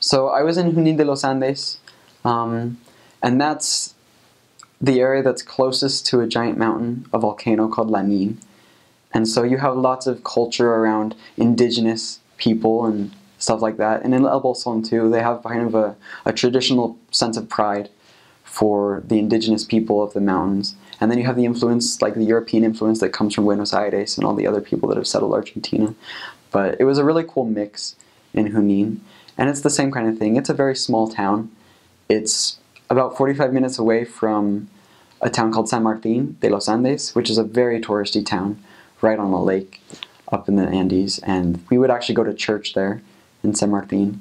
So I was in Junin de los Andes, and that's the area that's closest to a giant mountain, a volcano called Lanin. And so you have lots of culture around indigenous people and stuff like that. And in El Bolson too, they have kind of a traditional sense of pride for the indigenous people of the mountains. And then you have the influence, like the European influence that comes from Buenos Aires and all the other people that have settled Argentina. But it was a really cool mix in Junin. And it's the same kind of thing. It's a very small town. It's about 45 minutes away from a town called San Martin de los Andes, which is a very touristy town right on the lake up in the Andes. And we would actually go to church there in San Martin.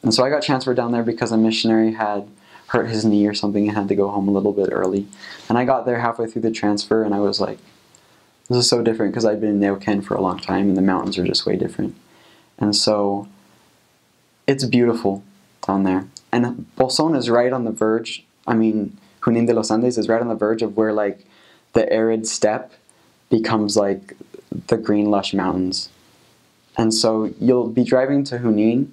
And so I got transferred down there because a missionary had hurt his knee or something and had to go home a little bit early. And I got there halfway through the transfer and I was like, this is so different, because I'd been in Neuquén for a long time and the mountains are just way different. And so it's beautiful down there. And Bolson is right on the verge, Junin de los Andes is right on the verge of where like the arid steppe becomes like the green lush mountains. And so you'll be driving to Junin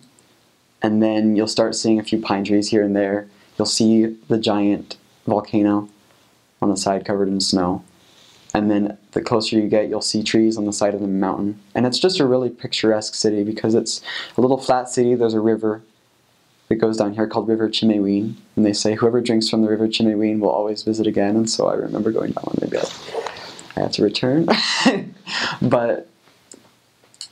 and then you'll start seeing a few pine trees here and there. You'll see the giant volcano on the side covered in snow. And then the closer you get, you'll see trees on the side of the mountain. And it's just a really picturesque city because it's a little flat city. There's a river that goes down here called River Chimewin. And they say whoever drinks from the River Chimewin will always visit again. And so I remember going down one, maybe I have to return. But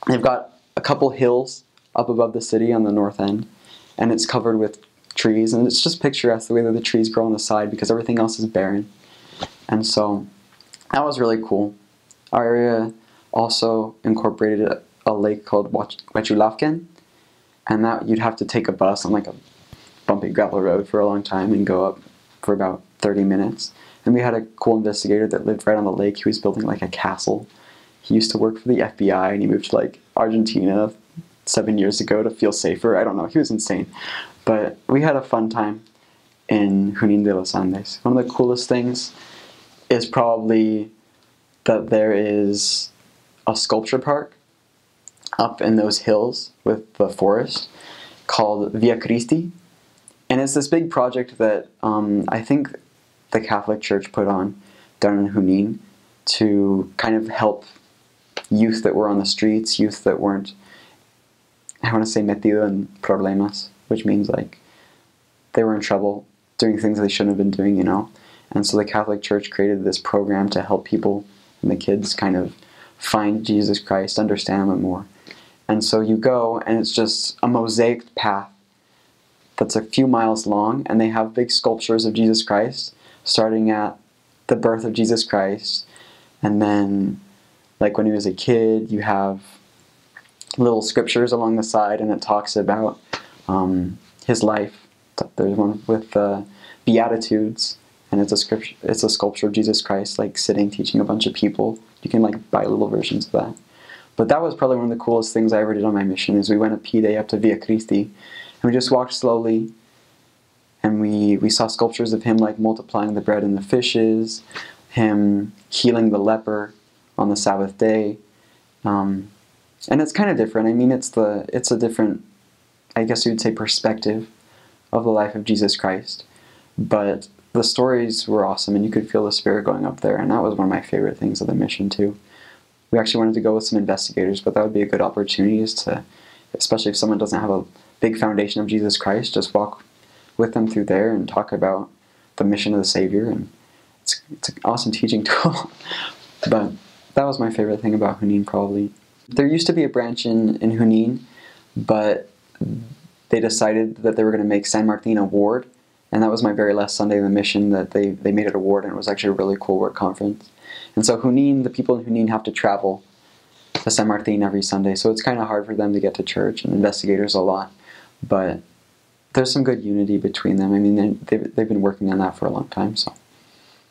they've got a couple hills up above the city on the north end. And it's covered with trees. And it's just picturesque the way that the trees grow on the side because everything else is barren. And so that was really cool. Our area also incorporated a lake called Huechulavquen, and that you'd have to take a bus on like a bumpy gravel road for a long time and go up for about 30 minutes. And we had a cool investigator that lived right on the lake. He was building like a castle. He used to work for the FBI and he moved to like Argentina 7 years ago to feel safer. I don't know, he was insane. But we had a fun time in Junin de los Andes. One of the coolest things is probably that there is a sculpture park up in those hills with the forest called Via Christi. And it's this big project that I think the Catholic Church put on down in Junin to kind of help youth that were on the streets, youth that weren't, I want to say metido en problemas, which means like they were in trouble, doing things they shouldn't have been doing, you know. And so the Catholic Church created this program to help people and the kids kind of find Jesus Christ, understand him more. And so you go, and it's just a mosaic path that's a few miles long, and they have big sculptures of Jesus Christ, starting at the birth of Jesus Christ. And then, like when he was a kid, you have little scriptures along the side, and it talks about his life. There's one with the Beatitudes. And it's a sculpture of Jesus Christ, like sitting, teaching a bunch of people. You can like buy little versions of that. But that was probably one of the coolest things I ever did on my mission. Is we went a P-Day up to Via Christi, and we just walked slowly, and we saw sculptures of him like multiplying the bread and the fishes, him healing the leper on the Sabbath day, and it's kind of different. I mean, it's a different, I guess you would say, perspective of the life of Jesus Christ, but the stories were awesome, and you could feel the Spirit going up there, and that was one of my favorite things of the mission too. We actually wanted to go with some investigators, but that would be a good opportunity, is to, especially if someone doesn't have a big foundation of Jesus Christ, just walk with them through there and talk about the mission of the Savior, and it's an awesome teaching tool. But that was my favorite thing about Junin, probably. There used to be a branch in Junin, but they decided that they were going to make San Martin a ward. And that was my very last Sunday of the mission, that they made it a ward, and it was actually a really cool work conference. And so Junin, the people in Junin have to travel to San Martin every Sunday, so it's kind of hard for them to get to church, and investigators a lot. But there's some good unity between them. I mean, they've been working on that for a long time, so.